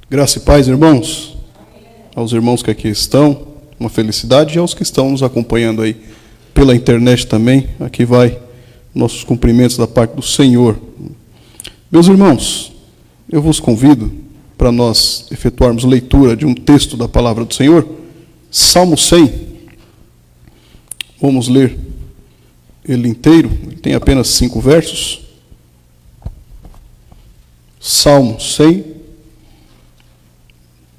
Graça e paz, irmãos. Aos irmãos que aqui estão, uma felicidade, e aos que estão nos acompanhando aí pela internet também. Aqui vai nossos cumprimentos da parte do Senhor. Meus irmãos, eu vos convido para nós efetuarmos leitura de um texto da palavra do Senhor, Salmo 100. Vamos ler ele inteiro, ele tem apenas 5 versos. Salmo 100,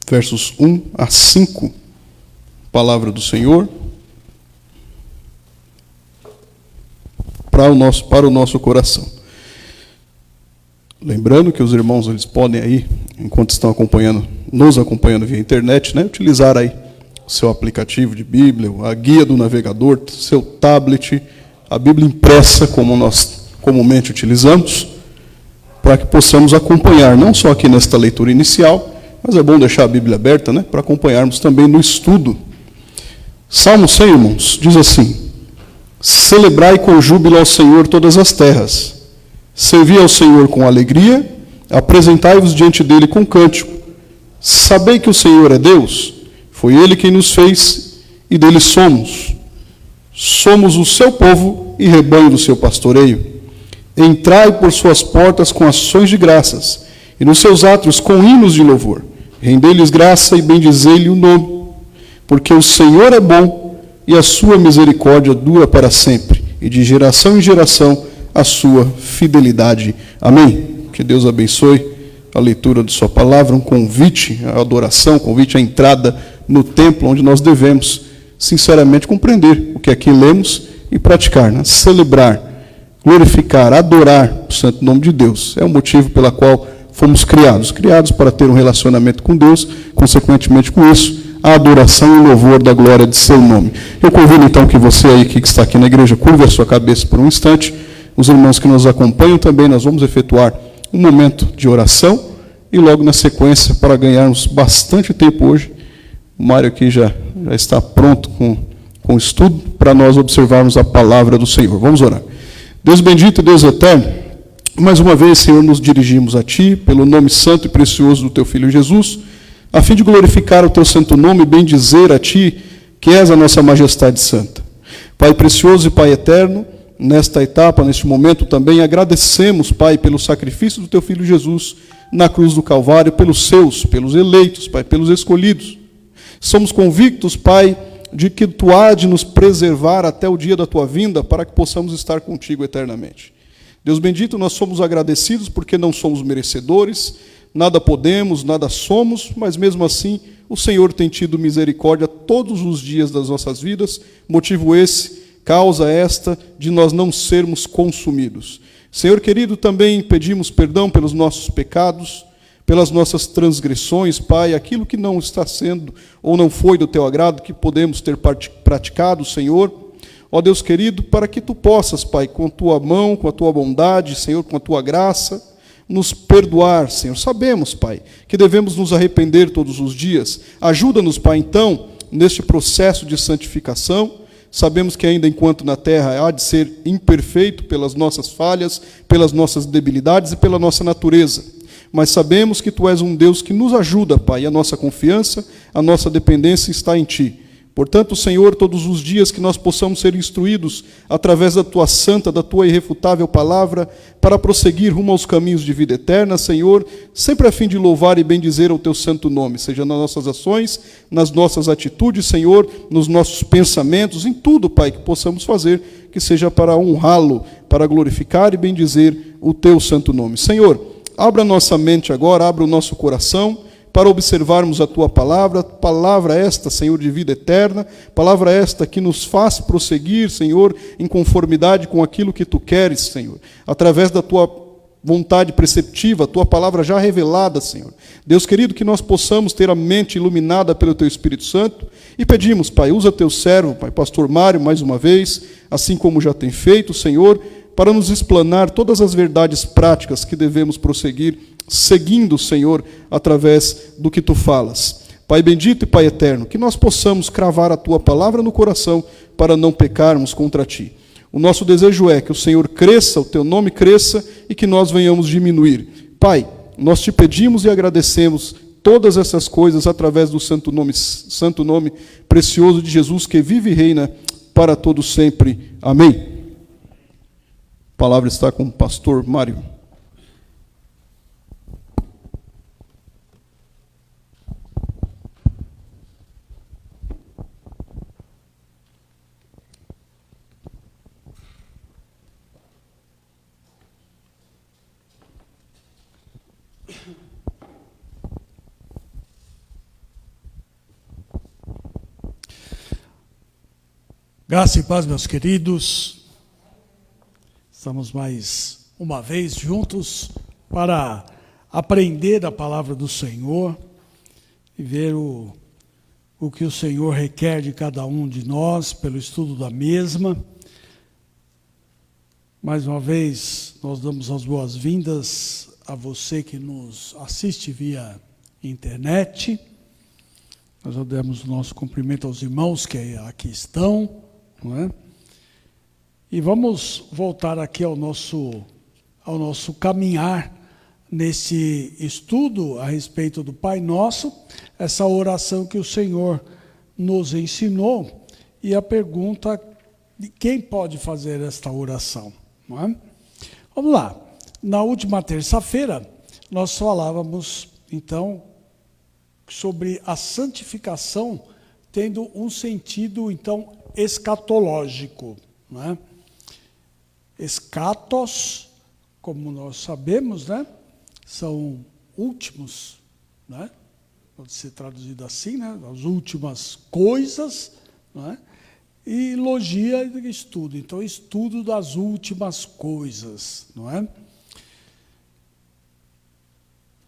versos 1 a 5, palavra do Senhor, para o nosso coração. Lembrando que os irmãos eles podem aí, enquanto estão nos acompanhando via internet, utilizar aí o seu aplicativo de Bíblia, a guia do navegador, seu tablet, a Bíblia impressa, como nós comumente utilizamos, para que possamos acompanhar, não só aqui nesta leitura inicial, mas é bom deixar a Bíblia aberta, para acompanharmos também no estudo. Salmo 100, irmãos, diz assim: celebrai com júbilo ao Senhor todas as terras, servi ao Senhor com alegria, apresentai-vos diante dele com cântico. Sabei que o Senhor é Deus, foi Ele quem nos fez, e dele somos. Somos o seu povo e rebanho do seu pastoreio. Entrai por suas portas com ações de graças, e nos seus átrios com hinos de louvor. Rendei-lhes graça e bendizei-lhe o nome, porque o Senhor é bom, e a sua misericórdia dura para sempre, e de geração em geração a sua fidelidade. Amém. Que Deus abençoe a leitura de sua palavra, um convite à adoração, um convite à entrada no templo, onde nós devemos, sinceramente, compreender o que aqui lemos e praticar, celebrar, glorificar, adorar o santo nome de Deus. É o motivo pela qual fomos criados para ter um relacionamento com Deus, consequentemente com isso, a adoração e louvor da glória de seu nome. Eu convido então que você aí que está aqui na igreja, curva a sua cabeça por um instante. Os irmãos que nos acompanham também, nós vamos efetuar um momento de oração e logo na sequência, para ganharmos bastante tempo hoje, o Mário aqui já está pronto com o estudo, para nós observarmos a palavra do Senhor. Vamos orar. Deus bendito, Deus eterno, mais uma vez, Senhor, nos dirigimos a Ti, pelo nome santo e precioso do Teu Filho Jesus, a fim de glorificar o Teu santo nome e bendizer a Ti, que és a nossa majestade santa. Pai precioso e Pai eterno, nesta etapa, neste momento também, agradecemos, Pai, pelo sacrifício do Teu Filho Jesus na cruz do Calvário, pelos pelos eleitos, Pai, pelos escolhidos. Somos convictos, Pai, de que Tu há de nos preservar até o dia da Tua vinda, para que possamos estar contigo eternamente. Deus bendito, nós somos agradecidos porque não somos merecedores, nada podemos, nada somos, mas mesmo assim o Senhor tem tido misericórdia todos os dias das nossas vidas, motivo esse, causa esta, de nós não sermos consumidos. Senhor querido, também pedimos perdão pelos nossos pecados, pelas nossas transgressões, Pai, aquilo que não está sendo ou não foi do Teu agrado, que podemos ter praticado, Senhor. Ó Deus querido, para que Tu possas, Pai, com a Tua mão, com a Tua bondade, Senhor, com a Tua graça, nos perdoar, Senhor. Sabemos, Pai, que devemos nos arrepender todos os dias. Ajuda-nos, Pai, então, neste processo de santificação. Sabemos que ainda enquanto na terra há de ser imperfeito pelas nossas falhas, pelas nossas debilidades e pela nossa natureza. Mas sabemos que Tu és um Deus que nos ajuda, Pai, e a nossa confiança, a nossa dependência está em Ti. Portanto, Senhor, todos os dias que nós possamos ser instruídos através da Tua santa, da Tua irrefutável palavra, para prosseguir rumo aos caminhos de vida eterna, Senhor, sempre a fim de louvar e bendizer o Teu santo nome, seja nas nossas ações, nas nossas atitudes, Senhor, nos nossos pensamentos, em tudo, Pai, que possamos fazer, que seja para honrá-lo, para glorificar e bendizer o Teu santo nome. Senhor, abra a nossa mente agora, abra o nosso coração, para observarmos a Tua palavra esta, Senhor, de vida eterna, palavra esta que nos faz prosseguir, Senhor, em conformidade com aquilo que Tu queres, Senhor, através da Tua vontade preceptiva, a Tua palavra já revelada, Senhor. Deus querido, que nós possamos ter a mente iluminada pelo Teu Espírito Santo, e pedimos, Pai, usa Teu servo, Pai, pastor Mário, mais uma vez, assim como já tem feito, Senhor, para nos explanar todas as verdades práticas que devemos prosseguir, seguindo, Senhor, através do que Tu falas. Pai bendito e Pai eterno, que nós possamos cravar a Tua palavra no coração para não pecarmos contra Ti. O nosso desejo é que o Senhor cresça, o Teu nome cresça e que nós venhamos diminuir. Pai, nós Te pedimos e agradecemos todas essas coisas através do santo nome precioso de Jesus, que vive e reina para todo sempre. Amém. A palavra está com o pastor Mário. Graça e paz, meus queridos. Estamos mais uma vez juntos para aprender a palavra do Senhor e ver o que o Senhor requer de cada um de nós pelo estudo da mesma. Mais uma vez, nós damos as boas-vindas a você que nos assiste via internet. Nós já demos o nosso cumprimento aos irmãos que aqui estão. Não é? E vamos voltar aqui ao nosso caminhar nesse estudo a respeito do Pai Nosso, essa oração que o Senhor nos ensinou, e a pergunta de quem pode fazer esta oração. Não é? Vamos lá. Na última terça-feira, nós falávamos, então, sobre a santificação, tendo um sentido, então, escatológico, não é? Escatos, como nós sabemos, né, são últimos, né? Pode ser traduzido assim, né? As últimas coisas, não é? E logia e estudo. Então, estudo das últimas coisas, não é?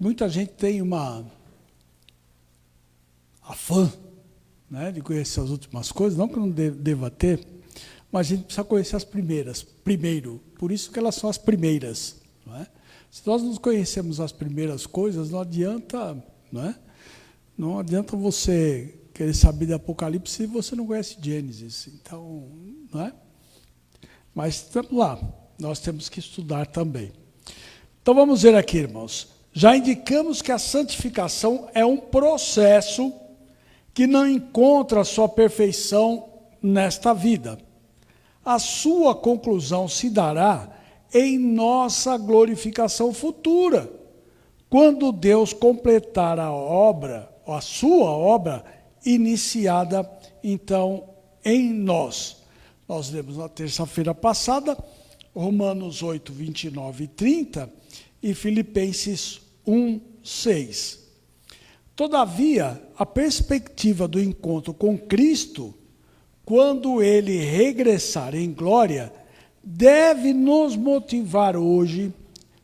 Muita gente tem uma afã, né, de conhecer as últimas coisas, não que não deva ter, mas a gente precisa conhecer as primeiras, primeiro. Por isso que elas são as primeiras. Não é? Se nós não conhecemos as primeiras coisas, não adianta, não é? Não adianta você querer saber de Apocalipse se você não conhece Gênesis. Então, não é? Mas estamos lá, nós temos que estudar também. Então vamos ver aqui, irmãos. Já indicamos que a santificação é um processo que não encontra a sua perfeição nesta vida. A sua conclusão se dará em nossa glorificação futura, quando Deus completar a obra, a sua obra, iniciada, então, em nós. Nós lemos na terça-feira passada, Romanos 8, 29 e 30, e Filipenses 1, 6. Todavia, a perspectiva do encontro com Cristo, quando Ele regressar em glória, deve nos motivar hoje,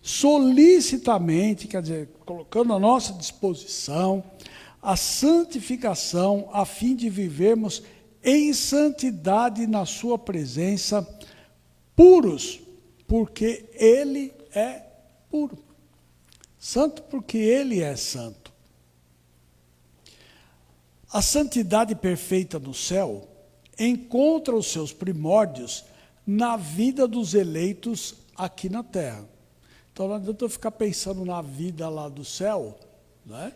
solicitamente, quer dizer, colocando à nossa disposição, a santificação, a fim de vivermos em santidade na sua presença, puros, porque Ele é puro. Santo porque Ele é santo. A santidade perfeita no céu encontra os seus primórdios na vida dos eleitos aqui na terra. Então não adianta eu ficar pensando na vida lá do céu, né?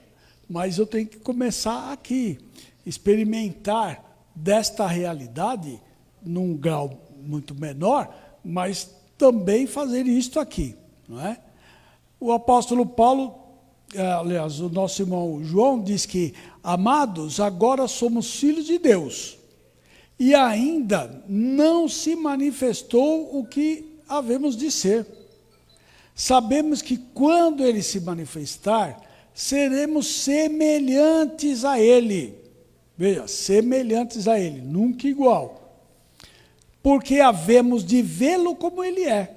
Mas eu tenho que começar aqui, experimentar desta realidade num grau muito menor, mas também fazer isto aqui, não é? O apóstolo Paulo, aliás, o nosso irmão João diz que, amados, agora somos filhos de Deus, e ainda não se manifestou o que havemos de ser. Sabemos que quando Ele se manifestar, seremos semelhantes a Ele. Veja, semelhantes a Ele, nunca igual. Porque havemos de vê-lo como Ele é.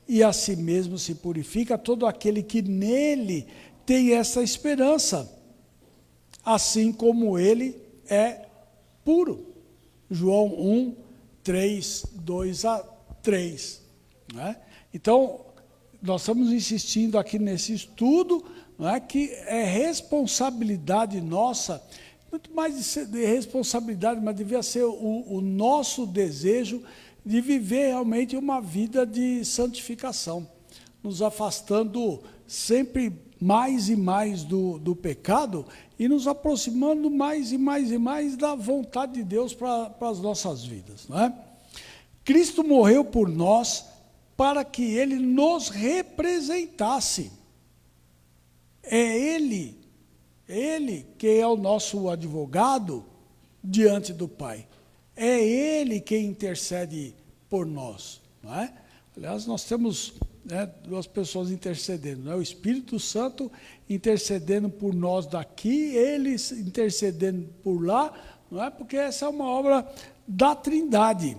E assim mesmo se purifica todo aquele que nele tem essa esperança, assim como Ele é puro. João 1, 3, 2 a 3. Né? Então, nós estamos insistindo aqui nesse estudo, não é, que é responsabilidade nossa, muito mais de responsabilidade, mas devia ser o nosso desejo de viver realmente uma vida de santificação, nos afastando sempre mais e mais do pecado e nos aproximando mais e mais e mais da vontade de Deus para as nossas vidas, não é? Cristo morreu por nós para que Ele nos representasse. É Ele que é o nosso advogado diante do Pai. É Ele quem intercede por nós, não é? Aliás, nós temos, né, duas pessoas intercedendo, né? O Espírito Santo intercedendo por nós daqui, Ele intercedendo por lá, não é? Porque essa é uma obra da Trindade.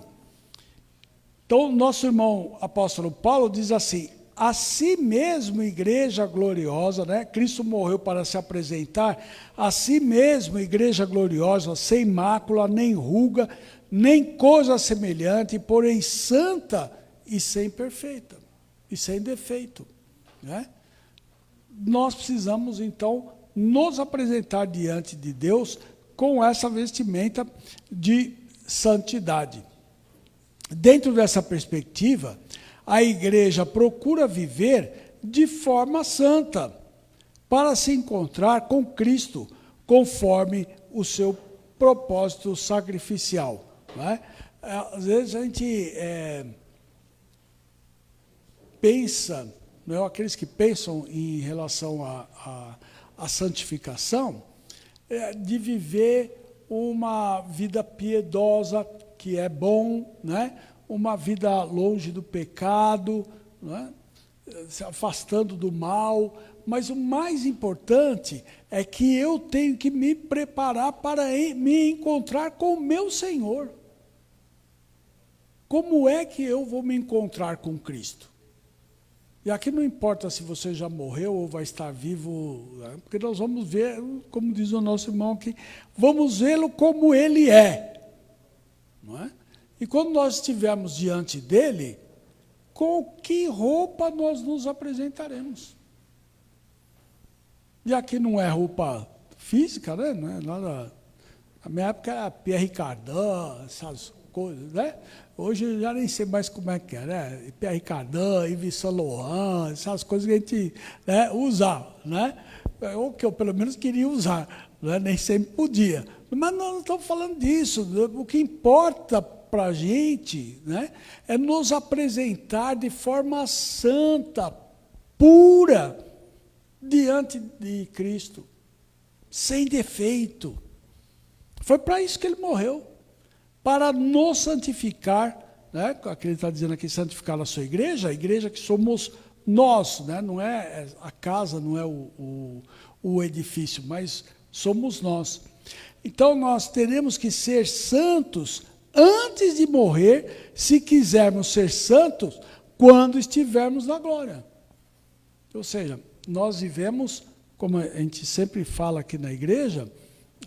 Então, nosso irmão apóstolo Paulo diz assim: a si mesmo, igreja gloriosa, né? Cristo morreu para se apresentar, a si mesmo, igreja gloriosa, sem mácula, nem ruga, nem coisa semelhante, porém santa e sem perfeita, e sem defeito, né? Nós precisamos, então, nos apresentar diante de Deus com essa vestimenta de santidade. Dentro dessa perspectiva, a igreja procura viver de forma santa, para se encontrar com Cristo, conforme o seu propósito sacrificial, não é? Às vezes a gente pensa, não é? Aqueles que pensam em relação à santificação, de viver uma vida piedosa, que é bom, né? Uma vida longe do pecado, né? Se afastando do mal, mas o mais importante é que eu tenho que me preparar para me encontrar com o meu Senhor. Como é que eu vou me encontrar com Cristo? E aqui não importa se você já morreu ou vai estar vivo, né? Porque nós vamos ver, como diz o nosso irmão aqui, vamos vê-lo como Ele é. Não é? E quando nós estivermos diante dele, com que roupa nós nos apresentaremos? E aqui não é roupa física, né? Não é nada. Na minha época era Pierre Cardin, essas coisas, né? Hoje eu já nem sei mais como é que é, né? Pierre Cardin, Yves Saint Laurent, essas coisas que a gente, né, usa, né? Ou que eu pelo menos queria usar, né? Nem sempre podia. Mas nós não estamos falando disso. O que importa para a gente, né, é nos apresentar de forma santa, pura, diante de Cristo, sem defeito. Foi para isso que Ele morreu, para nos santificar, né? Que Ele está dizendo aqui, santificar a sua igreja, a igreja que somos nós, né? Não é a casa, não é o edifício, mas somos nós. Então nós teremos que ser santos antes de morrer, se quisermos ser santos quando estivermos na glória. Ou seja, nós vivemos, como a gente sempre fala aqui na igreja,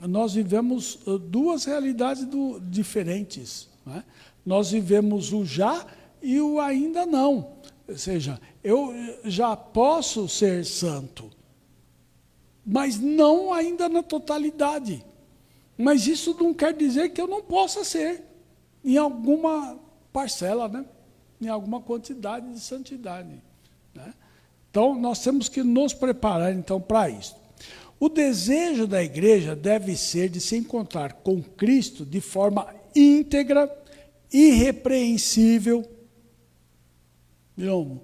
nós vivemos duas realidades diferentes, né? Nós vivemos o já e o ainda não. Ou seja, eu já posso ser santo, mas não ainda na totalidade. Mas isso não quer dizer que eu não possa ser, em alguma parcela, né? Em alguma quantidade de santidade, né? Então, nós temos que nos preparar, então, para isso. O desejo da igreja deve ser de se encontrar com Cristo de forma íntegra, irrepreensível, de novo,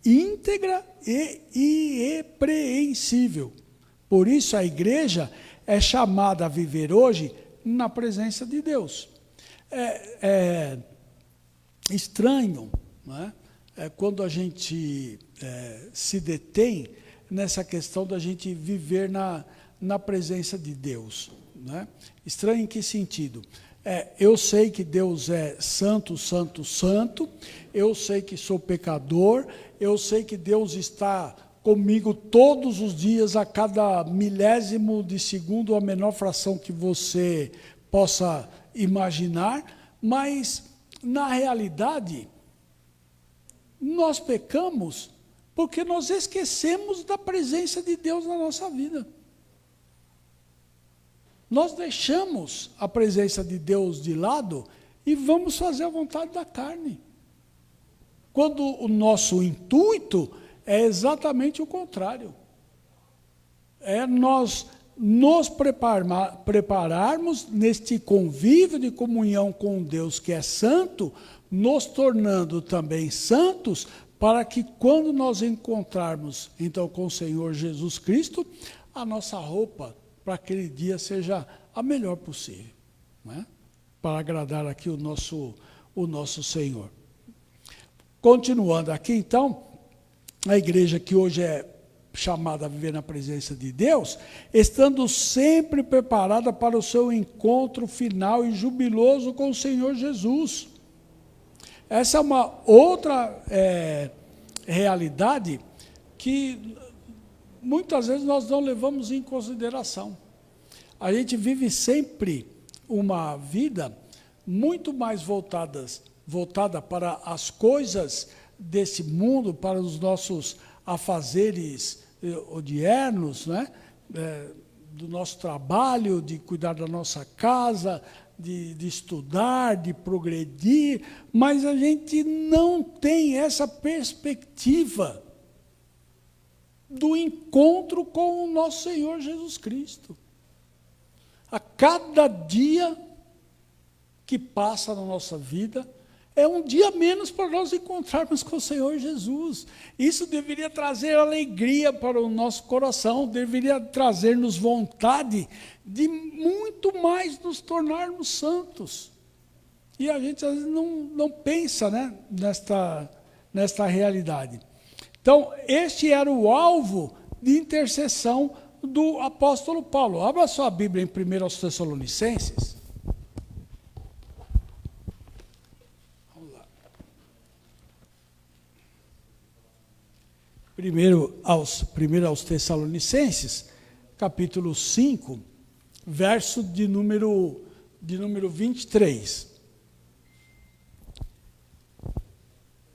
íntegra e irrepreensível. Por isso, a igreja é chamada a viver hoje na presença de Deus. É estranho, né? Quando a gente se detém nessa questão da gente viver na presença de Deus, né? Estranho em que sentido? Eu sei que Deus é santo, santo, santo, eu sei que sou pecador, eu sei que Deus está comigo todos os dias, a cada milésimo de segundo, a menor fração que você possa imaginar, mas, na realidade, nós pecamos porque nós esquecemos da presença de Deus na nossa vida. Nós deixamos a presença de Deus de lado e vamos fazer a vontade da carne. Quando o nosso intuito é exatamente o contrário. É nós nos prepararmos neste convívio de comunhão com Deus que é santo, nos tornando também santos, para que quando nós encontrarmos então com o Senhor Jesus Cristo, a nossa roupa para aquele dia seja a melhor possível, né? Para agradar aqui o nosso Senhor. Continuando aqui então, a igreja que hoje é chamada a viver na presença de Deus, estando sempre preparada para o seu encontro final e jubiloso com o Senhor Jesus. Essa é uma outra realidade que muitas vezes nós não levamos em consideração. A gente vive sempre uma vida muito mais voltada para as coisas desse mundo, para os nossos afazeres odiernos, né? Do nosso trabalho, de cuidar da nossa casa, de estudar, de progredir, mas a gente não tem essa perspectiva do encontro com o nosso Senhor Jesus Cristo. A cada dia que passa na nossa vida, é um dia menos para nós encontrarmos com o Senhor Jesus. Isso deveria trazer alegria para o nosso coração, deveria trazer-nos vontade de muito mais nos tornarmos santos. E a gente às vezes não pensa, né, nesta realidade. Então, este era o alvo de intercessão do apóstolo Paulo. Abra sua Bíblia em 1 aos Tessalonicenses. 1 aos Tessalonicenses, capítulo 5, verso de número 23.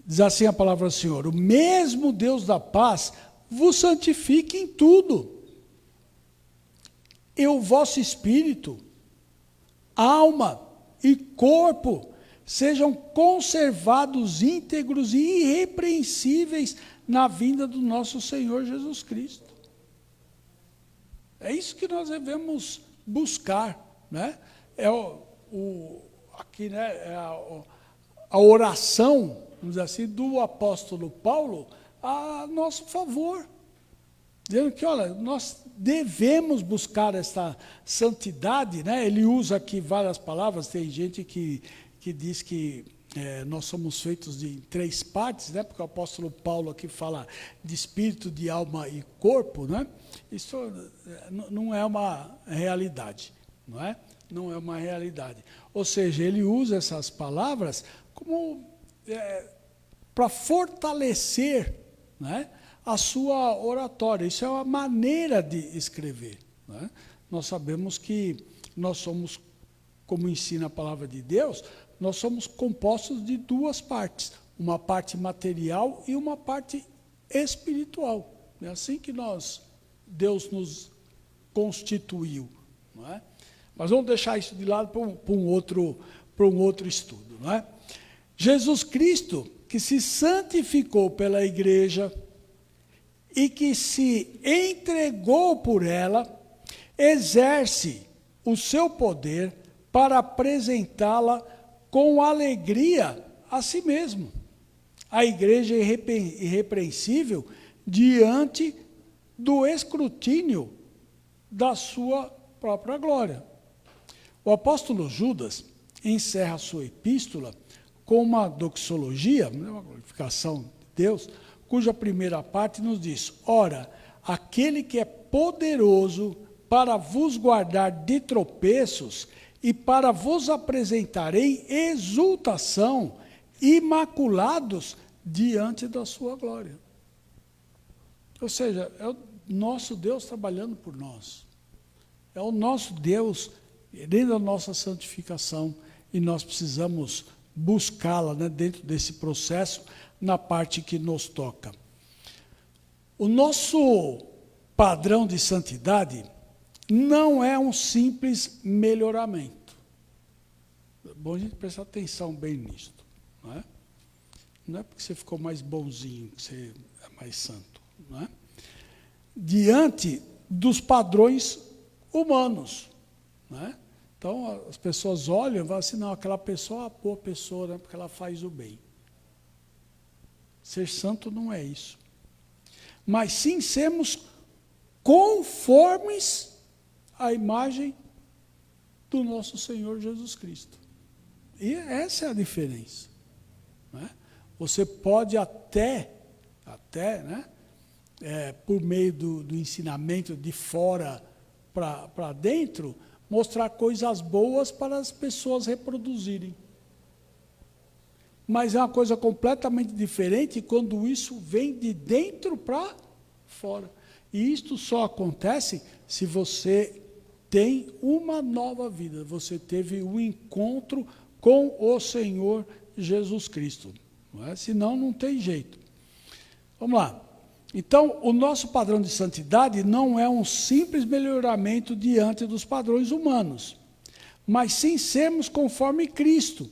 Diz assim a palavra do Senhor: o mesmo Deus da paz vos santifique em tudo, e o vosso espírito, alma e corpo sejam conservados íntegros e irrepreensíveis na vinda do nosso Senhor Jesus Cristo. É isso que nós devemos buscar, né? Aqui, né, a oração, vamos dizer assim, do apóstolo Paulo a nosso favor, dizendo que, olha, nós devemos buscar essa santidade, né? Ele usa aqui várias palavras. Tem gente que diz que nós somos feitos de 3 partes, né? Porque o apóstolo Paulo aqui fala de espírito, de alma e corpo, né? Isso não é uma realidade, não é? Não é uma realidade. Ou seja, ele usa essas palavras como para fortalecer, né, a sua oratória. Isso é uma maneira de escrever, né? Nós sabemos que nós somos, como ensina a palavra de Deus, nós somos compostos de 2 partes, uma parte material e uma parte espiritual. É assim que Deus nos constituiu, não é? Mas vamos deixar isso de lado para um outro estudo, não é? Jesus Cristo, que se santificou pela igreja e que se entregou por ela, exerce o seu poder para apresentá-la com alegria a si mesmo. A igreja é irrepreensível diante do escrutínio da sua própria glória. O apóstolo Judas encerra a sua epístola com uma doxologia, uma glorificação de Deus, cuja primeira parte nos diz: ora, aquele que é poderoso para vos guardar de tropeços e para vos apresentar em exultação, imaculados diante da sua glória. Ou seja, é o nosso Deus trabalhando por nós. É o nosso Deus dentro da nossa santificação, e nós precisamos buscá-la, né, dentro desse processo, na parte que nos toca. O nosso padrão de santidade não é um simples melhoramento. É bom a gente prestar atenção bem nisto, não é? não é porque você ficou mais bonzinho, que você é mais santo, não é? Diante dos padrões humanos, não é? Então, as pessoas olham e falam assim, não, aquela pessoa é uma boa pessoa, né, porque ela faz o bem. Ser santo não é isso. Mas sim sermos conformes à imagem do nosso Senhor Jesus Cristo. E essa é a diferença. Né? Você pode até né, por meio do ensinamento de fora para dentro, mostrar coisas boas para as pessoas reproduzirem. Mas é uma coisa completamente diferente quando isso vem de dentro para fora. E isto só acontece se você tem uma nova vida, você teve um encontro com o Senhor Jesus Cristo. Não é? Senão não tem jeito. Vamos lá. Então, o nosso padrão de santidade não é um simples melhoramento diante dos padrões humanos, mas sim sermos conforme Cristo.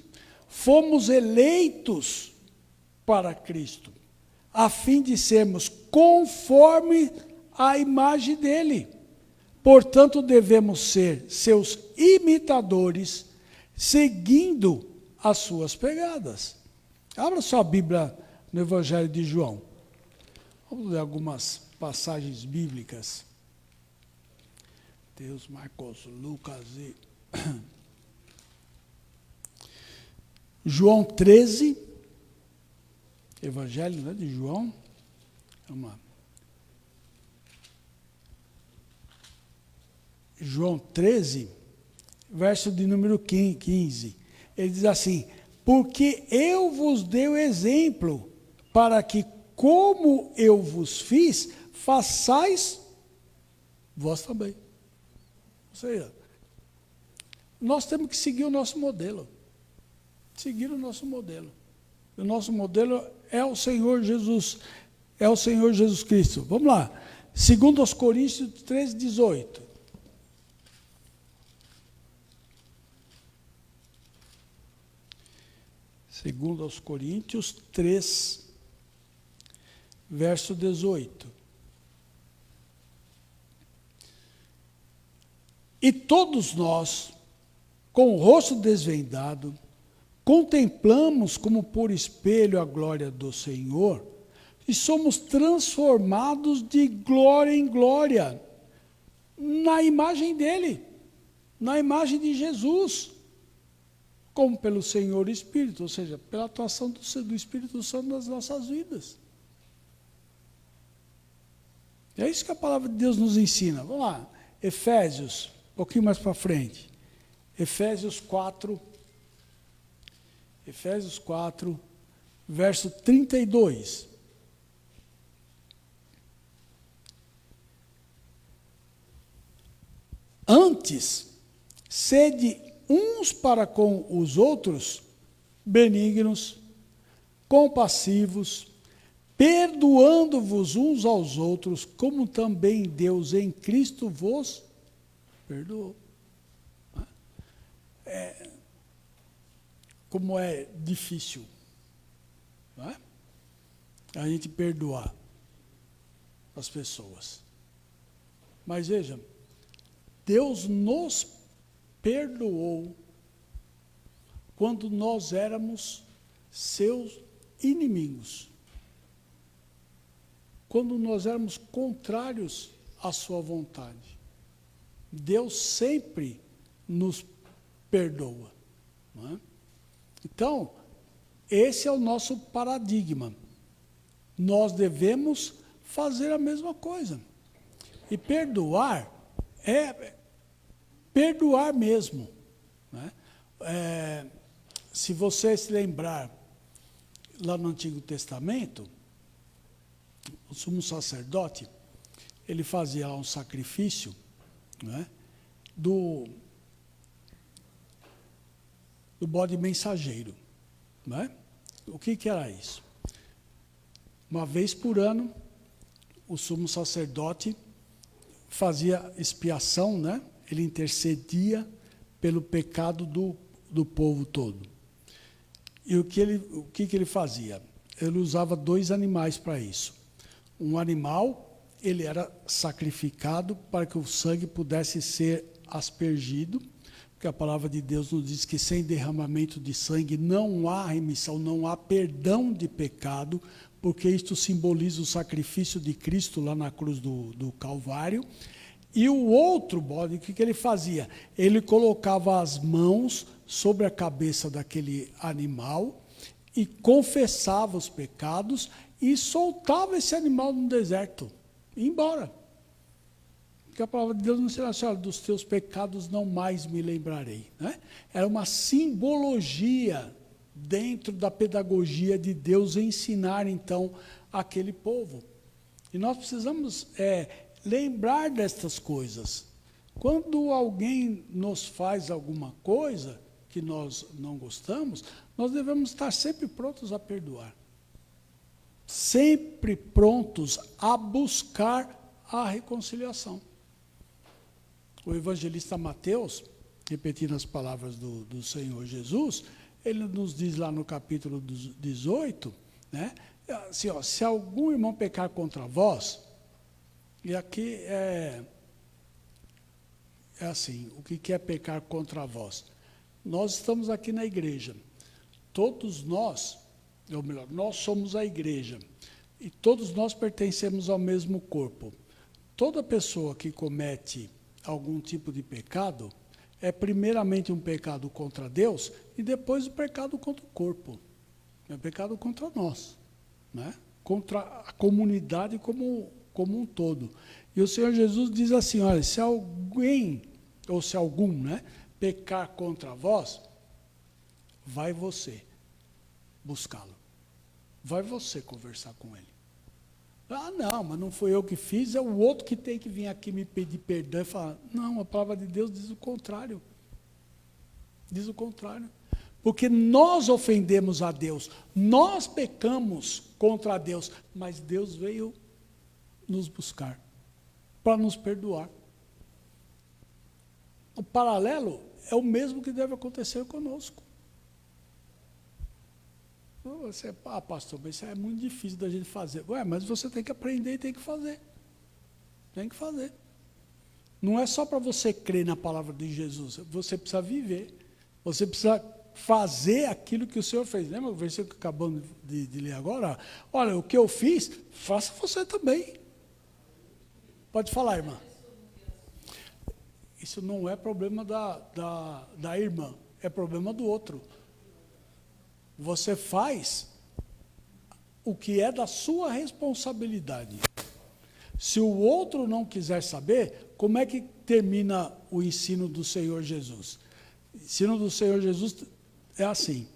Fomos eleitos para Cristo, a fim de sermos conforme a imagem dele. Portanto, devemos ser seus imitadores, seguindo as suas pegadas. Abra sua Bíblia no Evangelho de João. Vamos ler algumas passagens bíblicas. Mateus, Marcos, Lucas e... João 13, Evangelho, né, de João. Vamos lá. João 13, verso de número 15. Ele diz assim, porque eu vos dei o exemplo, para que, como eu vos fiz, façais vós também. Ou seja, nós temos que seguir o nosso modelo. Seguir o nosso modelo. O nosso modelo é o Senhor Jesus, é o Senhor Jesus Cristo. Vamos lá. 2 Coríntios 13:18. Segundo aos Coríntios 3, verso 18. E todos nós, com o rosto desvendado, contemplamos como por espelho a glória do Senhor e somos transformados de glória em glória na imagem dele, na imagem de Jesus, como pelo Senhor Espírito, ou seja, pela atuação do Espírito Santo nas nossas vidas. É isso que a palavra de Deus nos ensina. Vamos lá, Efésios, um pouquinho mais para frente. Efésios 4, verso 32. Antes, sede uns para com os outros benignos, compassivos, perdoando-vos uns aos outros, como também Deus em Cristo vos perdoou. Como é difícil, não é? A gente perdoar as pessoas. Mas veja, Deus nos perdoou quando nós éramos seus inimigos. Quando nós éramos contrários à sua vontade. Deus sempre nos perdoa. Não é? Então, esse é o nosso paradigma. Nós devemos fazer a mesma coisa. E perdoar é perdoar mesmo. Né? Se você se lembrar, lá no Antigo Testamento, o sumo sacerdote, ele fazia um sacrifício, né, do bode mensageiro. Né? O que era isso? Uma vez por ano, o sumo sacerdote fazia expiação, né? Ele intercedia pelo pecado do povo todo. E o que ele fazia? ele usava 2 animais para isso. Um animal, ele era sacrificado para que o sangue pudesse ser aspergido, porque a palavra de Deus nos diz que sem derramamento de sangue não há remissão, não há perdão de pecado, porque isto simboliza o sacrifício de Cristo lá na cruz do Calvário. E o outro bode, o que ele fazia? Ele colocava as mãos sobre a cabeça daquele animal e confessava os pecados e soltava esse animal no deserto, ia embora. Porque a palavra de Deus não será assim, olha, dos teus pecados não mais me lembrarei. Né? Era uma simbologia dentro da pedagogia de Deus ensinar, então, aquele povo. E nós precisamos lembrar destas coisas. Quando alguém nos faz alguma coisa que nós não gostamos, nós devemos estar sempre prontos a perdoar. Sempre prontos a buscar a reconciliação. O evangelista Mateus, repetindo as palavras do Senhor Jesus, ele nos diz lá no capítulo 18, né, assim, ó, se algum irmão pecar contra vós, e aqui é assim, o que é pecar contra vós? Nós estamos aqui na igreja, todos nós, ou melhor, nós somos a igreja, e todos nós pertencemos ao mesmo corpo. Toda pessoa que comete algum tipo de pecado, é primeiramente um pecado contra Deus e depois o pecado contra o corpo. É um pecado contra nós, né? Contra a comunidade como um todo. E o Senhor Jesus diz assim, olha, se alguém, ou se algum, né, pecar contra vós, vai você buscá-lo. Vai você conversar com ele. Ah, não, mas não foi eu que fiz, é o outro que tem que vir aqui me pedir perdão e falar, não, a palavra de Deus diz o contrário. Diz o contrário. Porque nós ofendemos a Deus, nós pecamos contra Deus, mas Deus veio nos buscar, para nos perdoar. O paralelo é o mesmo que deve acontecer conosco. Você, pastor, mas isso é muito difícil da gente fazer. Ué, mas você tem que aprender e tem que fazer. Tem que fazer. Não é só para você crer na palavra de Jesus, você precisa viver. Você precisa fazer aquilo que o Senhor fez. Lembra o versículo que acabamos de ler agora? Olha, o que eu fiz, faça você também. Pode falar, irmã. Isso não é problema da irmã, é problema do outro. Você faz o que é da sua responsabilidade. Se o outro não quiser saber, como é que termina o ensino do Senhor Jesus? O ensino do Senhor Jesus é assim.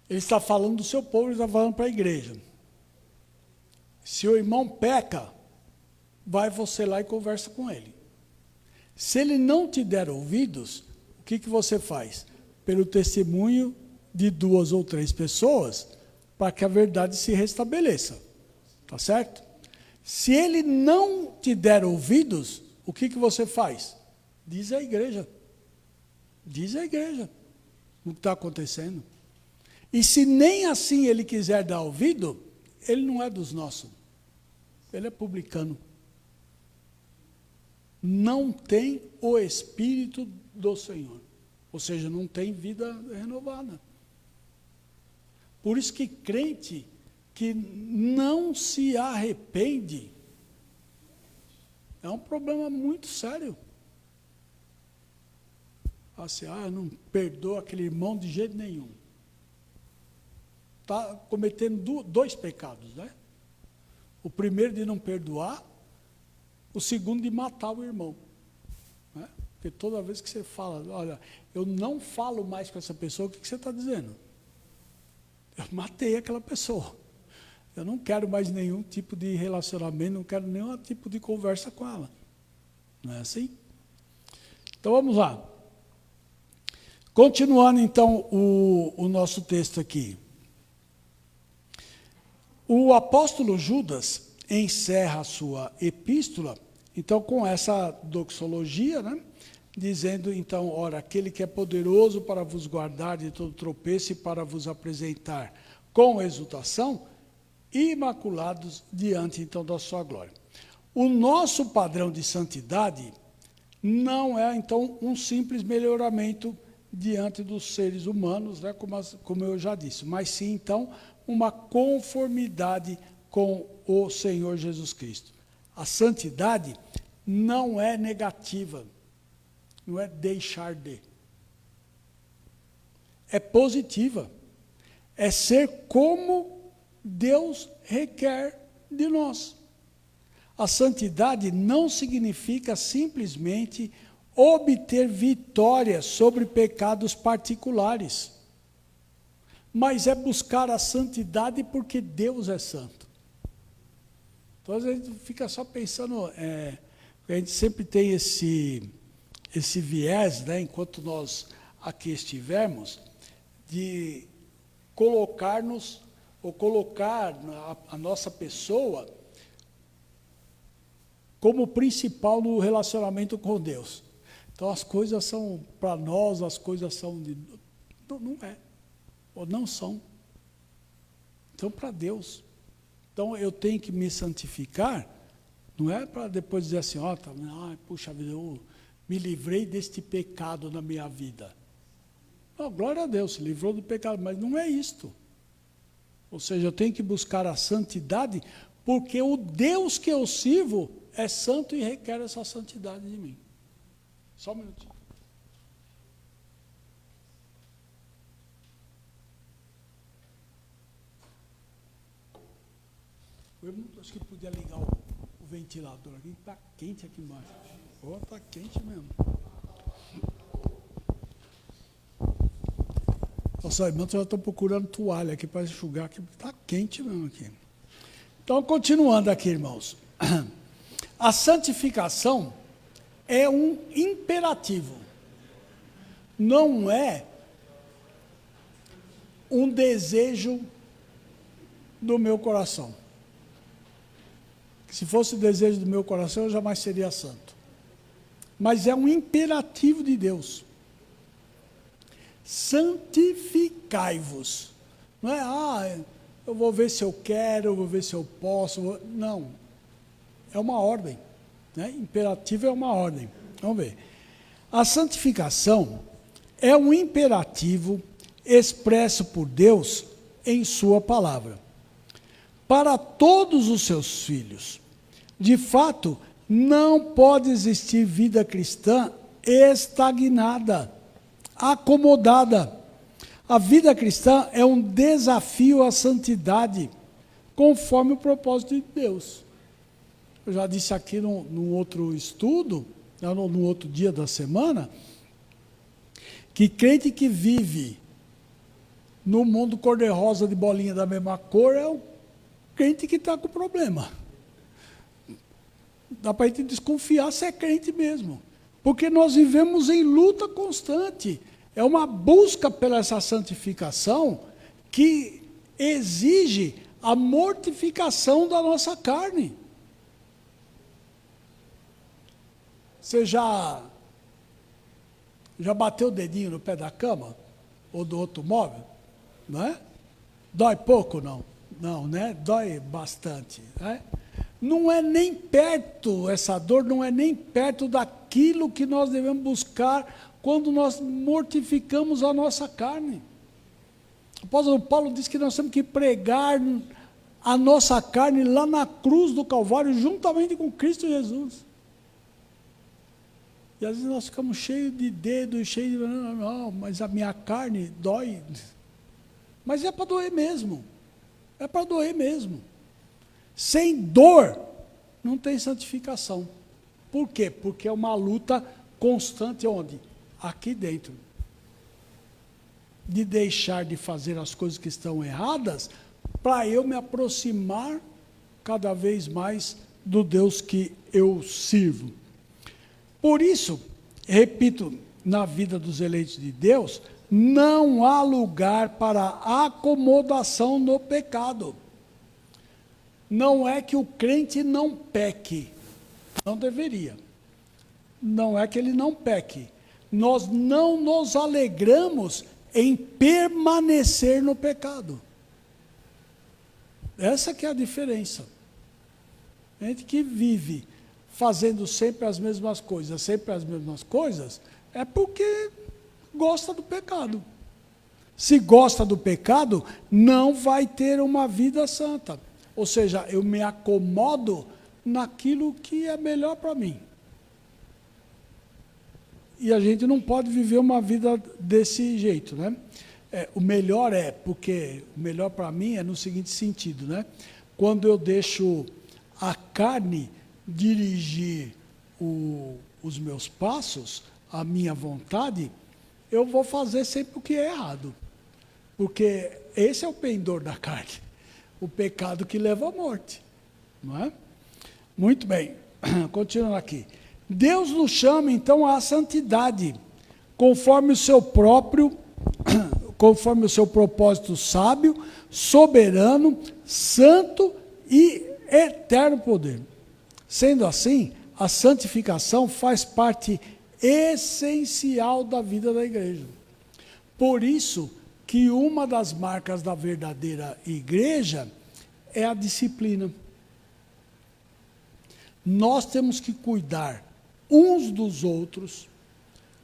Ele está falando do seu povo, ele está falando para a igreja. Se o irmão peca, vai você lá e conversa com ele. Se ele não te der ouvidos, o que você faz? Pelo testemunho de 2 ou 3 pessoas, para que a verdade se restabeleça. Tá certo? Se ele não te der ouvidos, o que você faz? Diz à igreja. Diz à igreja o que está acontecendo. E se nem assim ele quiser dar ouvido, ele não é dos nossos. Ele é publicano. Não tem o Espírito do Senhor. Ou seja, não tem vida renovada. Por isso que crente que não se arrepende é um problema muito sério. Assim, eu não perdoo aquele irmão de jeito nenhum. Está cometendo 2 pecados, né? O primeiro de não perdoar, o segundo de matar o irmão. Né? Porque toda vez que você fala, olha, eu não falo mais com essa pessoa, o que você está dizendo? Eu matei aquela pessoa. Eu não quero mais nenhum tipo de relacionamento, não quero nenhum tipo de conversa com ela. Não é assim? Então vamos lá. Continuando então o nosso texto aqui. O apóstolo Judas encerra a sua epístola, então com essa doxologia, né? Dizendo, então, ora, aquele que é poderoso para vos guardar de todo tropeço e para vos apresentar com exultação, imaculados diante, então, da sua glória. O nosso padrão de santidade não é, então, um simples melhoramento diante dos seres humanos, né, como eu já disse, mas sim, então, uma conformidade com o Senhor Jesus Cristo. A santidade não é negativa, não é deixar de. É positiva, é ser como Deus requer de nós. A santidade não significa simplesmente obter vitória sobre pecados particulares, mas é buscar a santidade porque Deus é santo. Então, às vezes, a gente fica só pensando, a gente sempre tem esse viés, né, enquanto nós aqui estivermos, de colocar-nos, ou colocar a nossa pessoa como principal no relacionamento com Deus. Então, as coisas são, para nós, as coisas são de... Não é, ou não são. Então, para Deus. Então, eu tenho que me santificar, não é para depois dizer assim, puxa vida, eu me livrei deste pecado na minha vida. Não, glória a Deus, se livrou do pecado, mas não é isto. Ou seja, eu tenho que buscar a santidade, porque o Deus que eu sirvo é santo e requer essa santidade de mim. Só um minutinho. Eu acho que podia ligar o ventilador aqui, está quente aqui embaixo. Está quente mesmo. Nossa, irmãos, já estou procurando toalha aqui para enxugar, que está quente mesmo aqui. Então, continuando aqui, irmãos. A santificação é um imperativo, não é um desejo do meu coração. Se fosse o desejo do meu coração, eu jamais seria santo. Mas é um imperativo de Deus. Santificai-vos. Não é, eu vou ver se eu quero, eu vou ver se eu posso. Não. É uma ordem. Né? Imperativo é uma ordem. Vamos ver. A santificação é um imperativo expresso por Deus em sua palavra. Para todos os seus filhos. De fato, não pode existir vida cristã estagnada, acomodada. A vida cristã é um desafio à santidade, conforme o propósito de Deus. Eu já disse aqui num outro estudo, no outro dia da semana, que crente que vive no mundo cor-de-rosa de bolinha da mesma cor é o crente que está com problema. Dá para a gente desconfiar se é crente mesmo. Porque nós vivemos em luta constante. É uma busca pela essa santificação que exige a mortificação da nossa carne. Você já bateu o dedinho no pé da cama? Ou do automóvel? Não é? Dói pouco, não? Não, né? Dói bastante, né? Não é nem perto, essa dor não é nem perto daquilo que nós devemos buscar quando nós mortificamos a nossa carne. O apóstolo Paulo diz que nós temos que pregar a nossa carne lá na cruz do Calvário, juntamente com Cristo Jesus. E às vezes nós ficamos cheios de dedos, cheios de... Não, mas a minha carne dói. Mas é para doer mesmo. É para doer mesmo. Sem dor, não tem santificação. Por quê? Porque é uma luta constante onde? Aqui dentro. De deixar de fazer as coisas que estão erradas, para eu me aproximar cada vez mais do Deus que eu sirvo. Por isso, repito, na vida dos eleitos de Deus, não há lugar para acomodação no pecado. Não é que o crente não peque, não deveria. Não é que ele não peque. Nós não nos alegramos em permanecer no pecado. Essa que é a diferença. Gente que vive fazendo sempre as mesmas coisas, é porque gosta do pecado. Se gosta do pecado, não vai ter uma vida santa. Ou seja, eu me acomodo naquilo que é melhor para mim. E a gente não pode viver uma vida desse jeito, né? Porque o melhor para mim é no seguinte sentido, né? Quando eu deixo a carne dirigir os meus passos, a minha vontade, eu vou fazer sempre o que é errado. Porque esse é o pendor da carne, o pecado que leva à morte, não é? Muito bem, continuando aqui. Deus nos chama, então, à santidade, conforme o seu propósito sábio, soberano, santo e eterno poder. Sendo assim, a santificação faz parte essencial da vida da igreja. Por isso que uma das marcas da verdadeira igreja é a disciplina. Nós temos que cuidar uns dos outros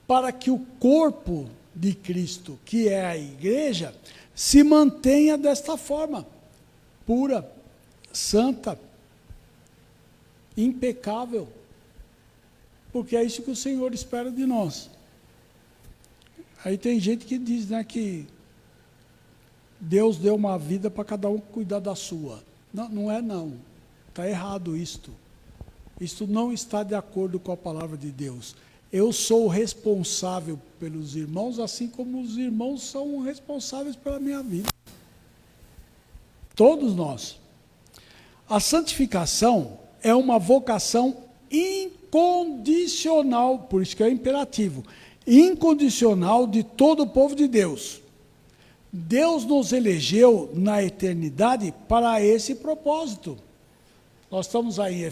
para que o corpo de Cristo, que é a igreja, se mantenha desta forma, pura, santa, impecável, porque é isso que o Senhor espera de nós. Aí tem gente que diz, né, que Deus deu uma vida para cada um cuidar da sua. Não, não é não. Está errado isto. Isto não está de acordo com a palavra de Deus. Eu sou responsável pelos irmãos, assim como os irmãos são responsáveis pela minha vida. Todos nós. A santificação é uma vocação incondicional, por isso que é imperativo, incondicional de todo o povo de Deus. Deus nos elegeu na eternidade para esse propósito. Nós estamos aí em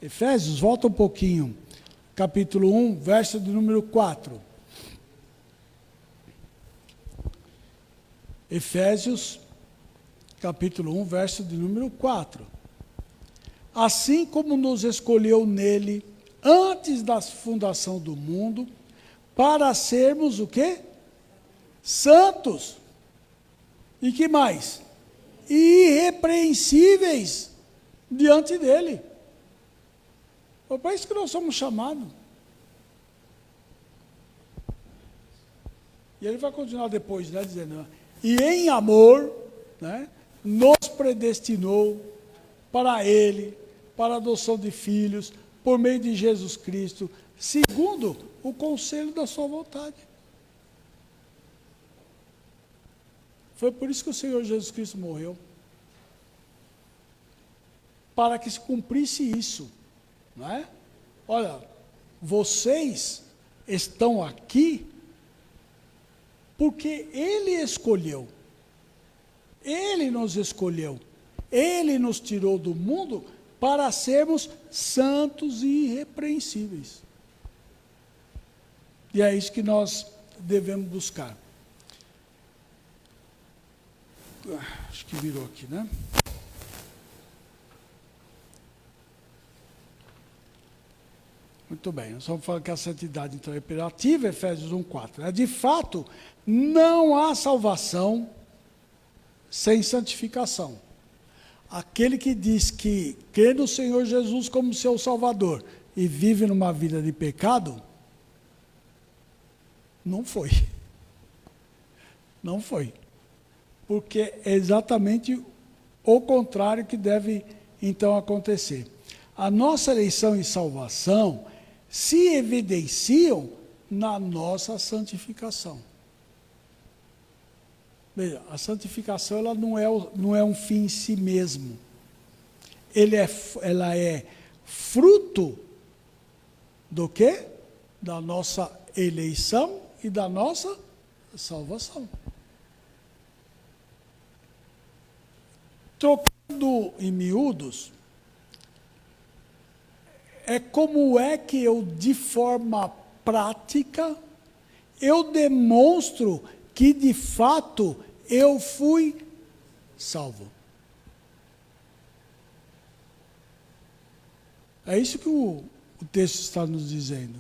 Efésios, volta um pouquinho, capítulo 1, verso de número 4. Efésios, capítulo 1, verso de número 4. Assim como nos escolheu nele, antes da fundação do mundo, para sermos o quê? Santos. E que mais? Irrepreensíveis diante dele. É para isso que nós somos chamados. E ele vai continuar depois, né, dizendo, e em amor, né, nos predestinou para ele, para a adoção de filhos, por meio de Jesus Cristo, segundo o conselho da sua vontade. Foi por isso que o Senhor Jesus Cristo morreu. Para que se cumprisse isso. Não é? Olha, vocês estão aqui porque Ele escolheu. Ele nos escolheu. Ele nos tirou do mundo para sermos santos e irrepreensíveis. E é isso que nós devemos buscar. Acho que virou aqui, né? Muito bem, nós vamos falar que a santidade então é imperativa, Efésios 1:4. De fato, não há salvação sem santificação. Aquele que diz que crê no Senhor Jesus como seu Salvador e vive numa vida de pecado, não foi. Não foi. Porque é exatamente o contrário que deve então acontecer. A nossa eleição e salvação se evidenciam na nossa santificação. Veja, a santificação ela não é um fim em si mesmo. Ela é fruto do quê? Da nossa eleição e da nossa salvação. Trocando em miúdos, é como é que eu, de forma prática, eu demonstro que, de fato, eu fui salvo. É isso que o texto está nos dizendo.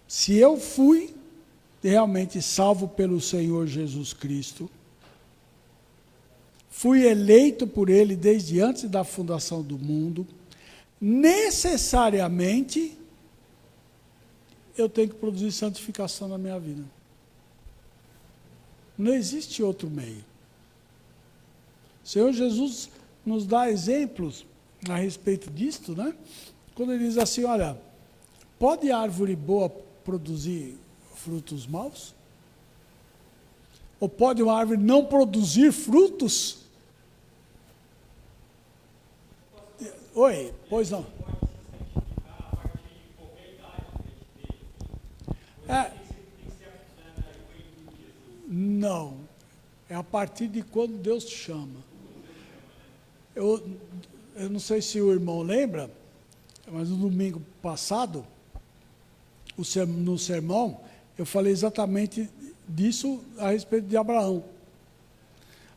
Se eu fui realmente salvo pelo Senhor Jesus Cristo, fui eleito por Ele desde antes da fundação do mundo, necessariamente eu tenho que produzir santificação na minha vida. Não existe outro meio. O Senhor Jesus nos dá exemplos a respeito disto, né? Quando ele diz assim, olha, pode árvore boa produzir frutos maus? Ou pode uma árvore não produzir frutos? Oi, pois não. Não. É a partir de quando Deus te chama. Eu não sei se o irmão lembra, mas no domingo passado, no sermão, eu falei exatamente disso a respeito de Abraão.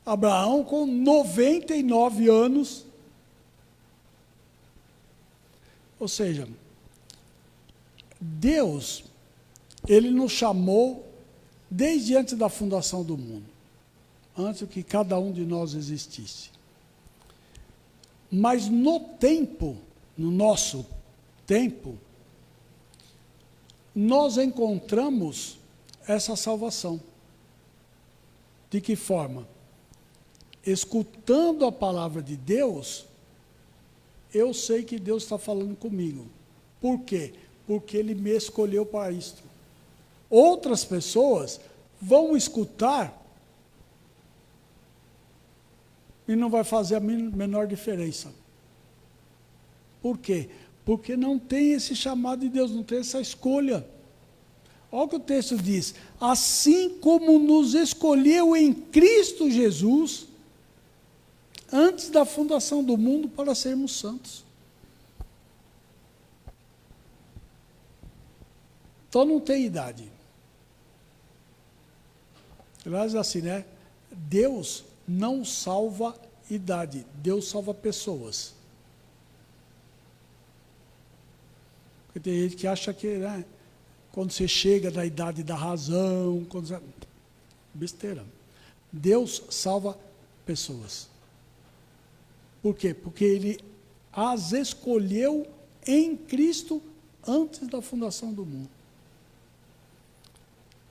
Abraão, com 99 anos, ou seja, Deus, Ele nos chamou desde antes da fundação do mundo, antes que cada um de nós existisse. Mas no nosso tempo, nós encontramos essa salvação. De que forma? Escutando a palavra de Deus, eu sei que Deus está falando comigo. Por quê? Porque Ele me escolheu para isto. Outras pessoas vão escutar e não vai fazer a menor diferença. Por quê? Porque não tem esse chamado de Deus, não tem essa escolha. Olha o que o texto diz. Assim como nos escolheu em Cristo Jesus, antes da fundação do mundo, para sermos santos. Então não tem idade. Aliás, assim, né? Deus não salva idade, Deus salva pessoas. Porque tem gente que acha que, né, quando você chega na idade da razão, besteira. Deus salva pessoas. Por quê? Porque Ele as escolheu em Cristo antes da fundação do mundo.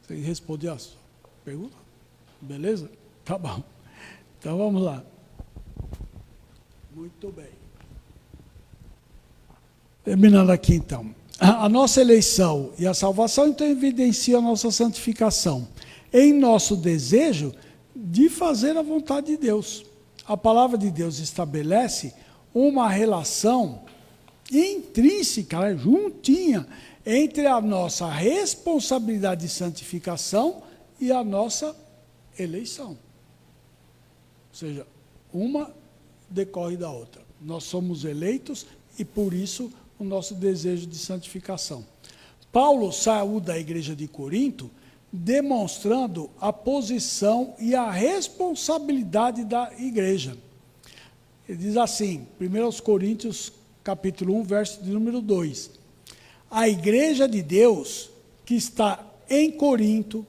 Você respondeu a sua pergunta? Beleza? Tá bom. Então vamos lá. Muito bem. Terminando aqui então. A nossa eleição e a salvação então evidenciam a nossa santificação em nosso desejo de fazer a vontade de Deus. A palavra de Deus estabelece uma relação intrínseca, né, juntinha, entre a nossa responsabilidade de santificação e a nossa eleição. Ou seja, uma decorre da outra. Nós somos eleitos e, por isso, o nosso desejo de santificação. Paulo saiu da igreja de Corinto demonstrando a posição e a responsabilidade da igreja. Ele diz assim, 1 Coríntios, capítulo 1, verso de número 2. A igreja de Deus, que está em Corinto,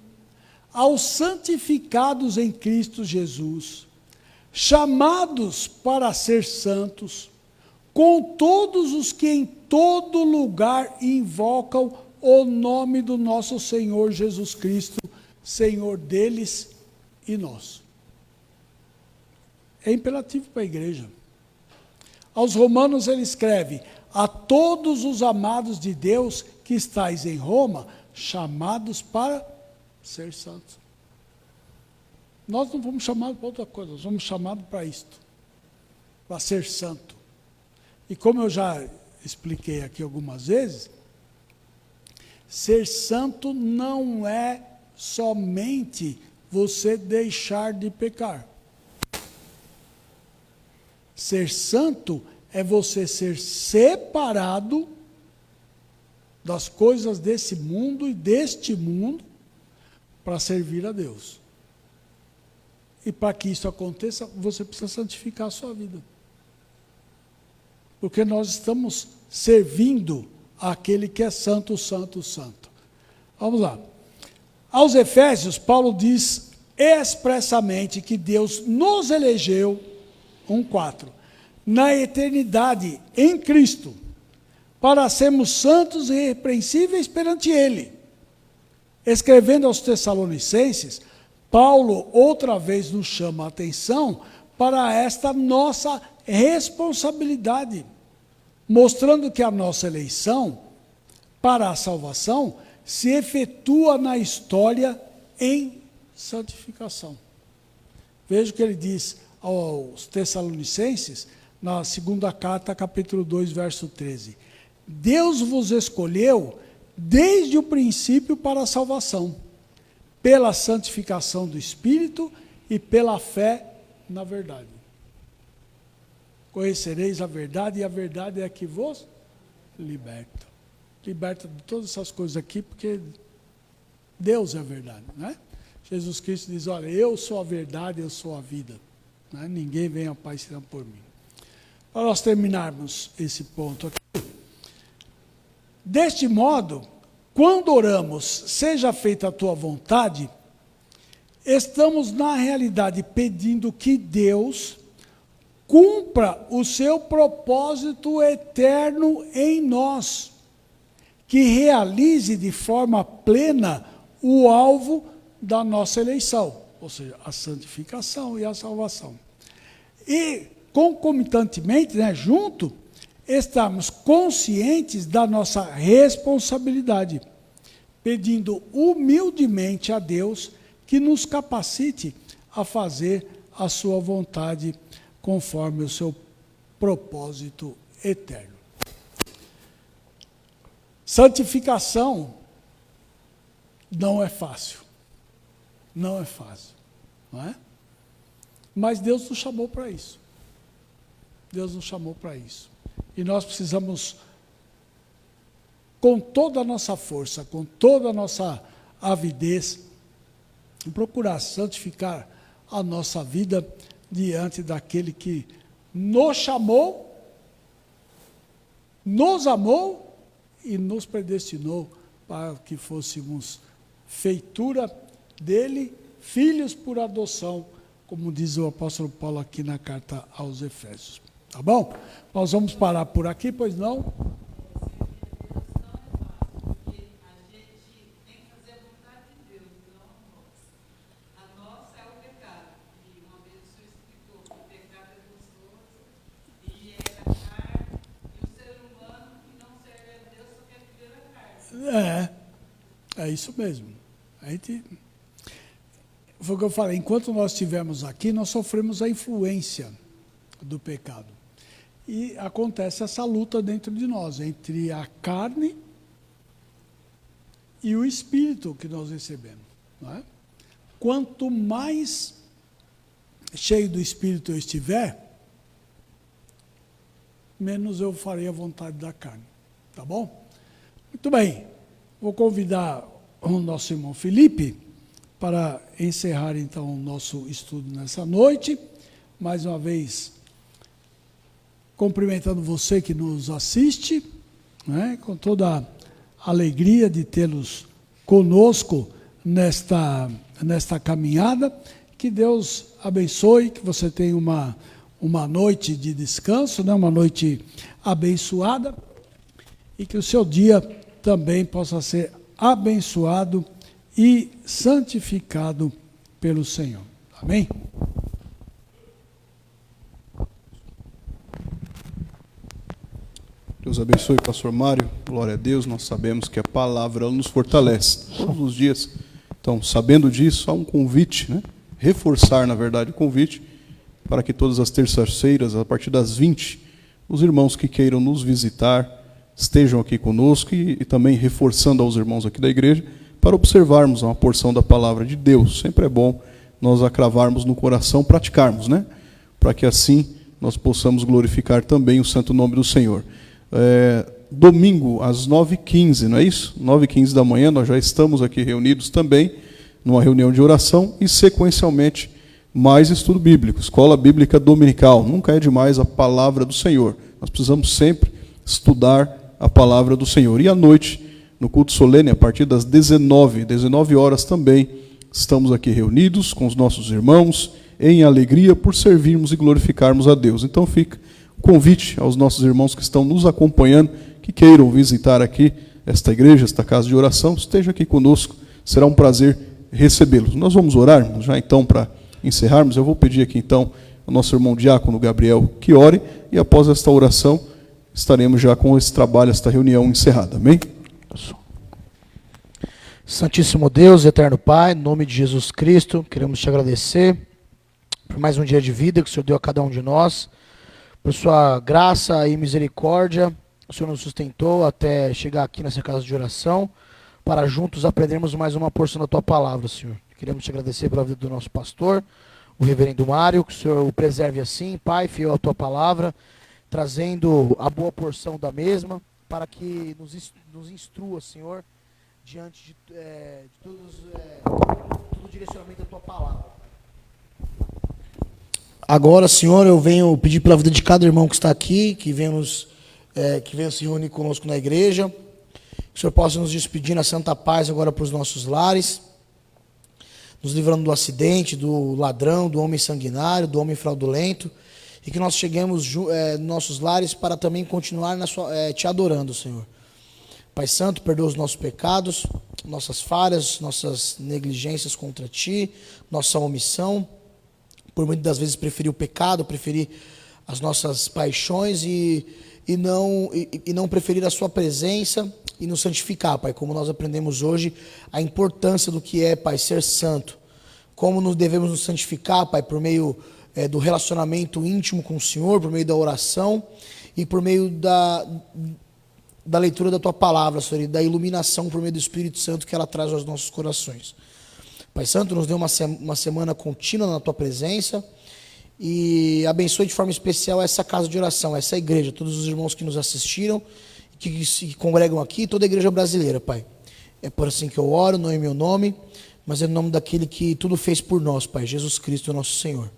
aos santificados em Cristo Jesus, chamados para ser santos, com todos os que em todo lugar invocam o nome do nosso Senhor Jesus Cristo, Senhor deles e nosso. É imperativo para a igreja. Aos Romanos ele escreve, a todos os amados de Deus que estáis em Roma, chamados para ser santos. Nós não fomos chamados para outra coisa, nós fomos chamados para isto, para ser santo. E como eu já expliquei aqui algumas vezes, ser santo não é somente você deixar de pecar. Ser santo é você ser separado das coisas desse mundo e deste mundo para servir a Deus. E para que isso aconteça, você precisa santificar a sua vida. porque nós estamos servindo aquele que é santo, santo, santo. Vamos lá. Aos Efésios, Paulo diz expressamente que Deus nos elegeu, 1:4, na eternidade em Cristo, para sermos santos e irrepreensíveis perante Ele. Escrevendo aos Tessalonicenses, Paulo outra vez nos chama a atenção para esta nossa responsabilidade, mostrando que a nossa eleição para a salvação se efetua na história em santificação. Veja o que ele diz aos Tessalonicenses, na segunda carta, capítulo 2, verso 13. Deus vos escolheu desde o princípio para a salvação, pela santificação do Espírito e pela fé na verdade. Conhecereis a verdade, e a verdade é a que vos liberta. Liberta de todas essas coisas aqui, porque Deus é a verdade, né? Jesus Cristo diz, olha, eu sou a verdade, eu sou a vida. Né? Ninguém vem ao Pai senão por mim. Para nós terminarmos esse ponto aqui. Deste modo, quando oramos, seja feita a tua vontade, estamos na realidade pedindo que Deus cumpra o seu propósito eterno em nós, que realize de forma plena o alvo da nossa eleição, ou seja, a santificação e a salvação. E, concomitantemente, né, junto, estamos conscientes da nossa responsabilidade, pedindo humildemente a Deus que nos capacite a fazer a sua vontade conforme o seu propósito eterno. Santificação não é fácil. Não é fácil, não é? Mas Deus nos chamou para isso. Deus nos chamou para isso. E nós precisamos, com toda a nossa força, com toda a nossa avidez, procurar santificar a nossa vida diante daquele que nos chamou, nos amou e nos predestinou para que fôssemos feitura dele, filhos por adoção, como diz o apóstolo Paulo aqui na carta aos Efésios. Tá bom? Nós vamos parar por aqui, pois não? É isso mesmo. Foi o que eu falei, enquanto nós estivermos aqui, nós sofremos a influência do pecado. E acontece essa luta dentro de nós, entre a carne e o espírito que nós recebemos. Não é? Quanto mais cheio do espírito eu estiver, menos eu farei a vontade da carne. Tá bom? Muito bem. Vou convidar o nosso irmão Felipe para encerrar então o nosso estudo nessa noite. Mais uma vez, cumprimentando você que nos assiste, né, com toda a alegria de tê-los conosco nesta caminhada. Que Deus abençoe, que você tenha uma noite de descanso, né, uma noite abençoada, e que o seu dia também possa ser abençoado e santificado pelo Senhor. Amém? Deus abençoe, pastor Mário. Glória a Deus. Nós sabemos que a palavra ela nos fortalece todos os dias. Então, sabendo disso, há um convite, né? Reforçar, na verdade, o convite para que todas as terças-feiras, a partir das 20, os irmãos que queiram nos visitar estejam aqui conosco e também reforçando aos irmãos aqui da igreja para observarmos uma porção da palavra de Deus. Sempre é bom nós a cravarmos no coração, praticarmos, né? Para que assim nós possamos glorificar também o santo nome do Senhor. Domingo, às 9h15, não é isso? 9h15 da manhã, nós já estamos aqui reunidos também, numa reunião de oração e, sequencialmente, mais estudo bíblico, escola bíblica dominical. Nunca é demais a palavra do Senhor. Nós precisamos sempre estudar a palavra do Senhor. E à noite, no culto solene, a partir das 19 horas também, estamos aqui reunidos com os nossos irmãos, em alegria por servirmos e glorificarmos a Deus. Então fica o convite aos nossos irmãos que estão nos acompanhando, que queiram visitar aqui esta igreja, esta casa de oração, esteja aqui conosco, será um prazer recebê-los. Nós vamos orar, já então, para encerrarmos. Eu vou pedir aqui então ao nosso irmão diácono Gabriel que ore, e após esta oração estaremos já com esse trabalho, esta reunião encerrada. Amém? Santíssimo Deus, eterno Pai, em nome de Jesus Cristo, queremos te agradecer por mais um dia de vida que o Senhor deu a cada um de nós, por sua graça e misericórdia. O Senhor nos sustentou até chegar aqui nessa casa de oração, para juntos aprendermos mais uma porção da tua palavra, Senhor. Queremos te agradecer pela vida do nosso pastor, o reverendo Mário, que o Senhor o preserve assim, Pai, fiel à tua palavra, trazendo a boa porção da mesma, para que nos instrua, Senhor, diante de todo o direcionamento da tua palavra. Agora, Senhor, eu venho pedir pela vida de cada irmão que está aqui, que venha se reunir conosco na igreja, que o Senhor possa nos despedir na santa paz agora para os nossos lares, nos livrando do acidente, do ladrão, do homem sanguinário, do homem fraudulento, e que nós cheguemos nos nossos lares para também continuar te adorando, Senhor. Pai Santo, perdoa os nossos pecados, nossas falhas, nossas negligências contra Ti, nossa omissão, por muitas das vezes preferir o pecado, preferir as nossas paixões e não preferir a Sua presença e nos santificar, Pai, como nós aprendemos hoje a importância do que é, Pai, ser santo, como nos devemos nos santificar, Pai, por meio do relacionamento íntimo com o Senhor, por meio da oração e por meio da leitura da Tua palavra, Senhor, e da iluminação por meio do Espírito Santo que ela traz aos nossos corações. Pai Santo, nos dê uma semana contínua na Tua presença e abençoe de forma especial essa casa de oração, essa igreja, todos os irmãos que nos assistiram, que se congregam aqui, toda a igreja brasileira, Pai. É por assim que eu oro, não em meu nome, mas é no nome daquele que tudo fez por nós, Pai, Jesus Cristo, nosso Senhor.